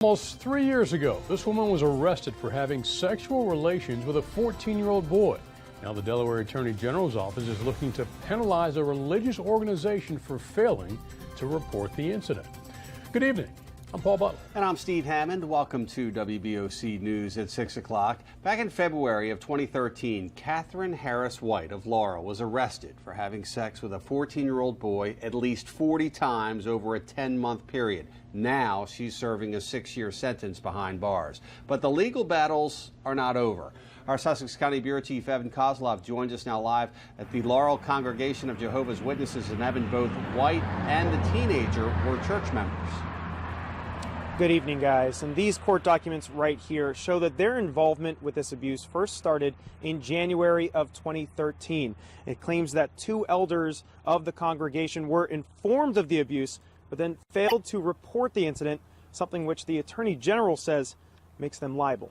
Almost 3 years ago, this woman was arrested for having sexual relations with a 14-year-old boy. Now the Delaware Attorney General's office is looking to penalize a religious organization for failing to report the incident. Good evening. I'm Paul Butler. And I'm Steve Hammond. Welcome to WBOC News at 6 o'clock. Back in February of 2013, Catherine Harris White of Laurel was arrested for having sex with a 14-year-old boy at least 40 times over a 10-month period. Now she's serving a 6-year sentence behind bars. But the legal battles are not over. Our Sussex County Bureau Chief Evan Kozlov joins us now live at the Laurel Congregation of Jehovah's Witnesses. And Evan, both White and the teenager were church members. Good evening, guys. And these court documents right here show that their involvement with this abuse first started in January of 2013. It claims that 2 elders of the congregation were informed of the abuse, but then failed to report the incident, something which the Attorney General says makes them liable.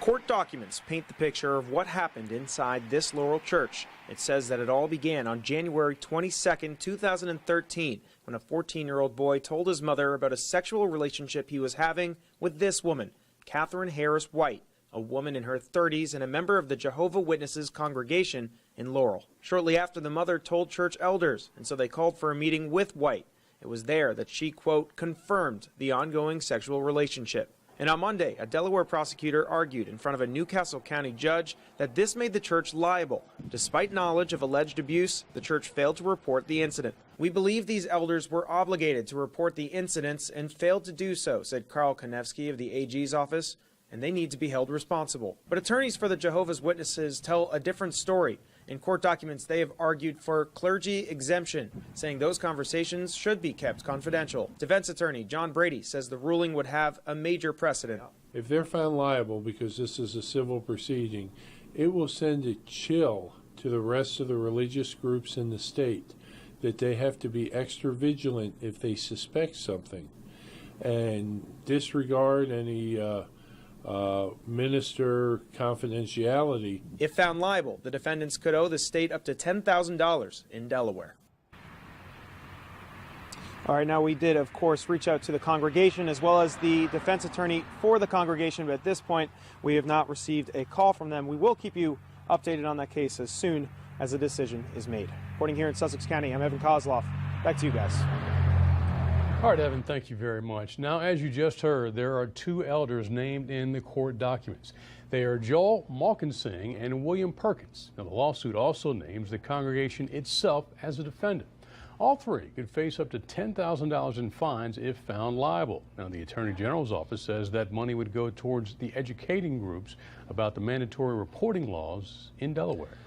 Court documents paint the picture of what happened inside this Laurel church. It says that it all began on January 22nd, 2013, when a 14-year-old boy told his mother about a sexual relationship he was having with this woman, Catherine Harris White, a woman in her 30s and a member of the Jehovah's Witnesses congregation in Laurel. Shortly after, the mother told church elders, and so they called for a meeting with White. It was there that she, quote, confirmed the ongoing sexual relationship. And on Monday, a Delaware prosecutor argued in front of a Newcastle County judge that this made the church liable. Despite knowledge of alleged abuse, the church failed to report the incident. We believe these elders were obligated to report the incidents and failed to do so, said Carl Konevsky of the AG's office, and they need to be held responsible. But attorneys for the Jehovah's Witnesses tell a different story. In court documents, they have argued for clergy exemption, saying those conversations should be kept confidential. Defense attorney John Brady says the ruling would have a major precedent. If they're found liable, because this is a civil proceeding, it will send a chill to the rest of the religious groups in the state that they have to be extra vigilant if they suspect something and disregard any minister confidentiality. If found liable, the defendants could owe the state up to $10,000 in Delaware. All right, now we did, of course, reach out to the congregation as well as the defense attorney for the congregation, but at this point, we have not received a call from them. We will keep you updated on that case as soon as a decision is made. Reporting here in Sussex County, I'm Evan Kozlov. Back to you guys. All right, Evan, thank you very much. Now, as you just heard, there are 2 elders named in the court documents. They are Joel Malkinsing and William Perkins. Now, the lawsuit also names the congregation itself as a defendant. All 3 could face up to $10,000 in fines if found liable. Now, the Attorney General's office says that money would go towards the educating groups about the mandatory reporting laws in Delaware.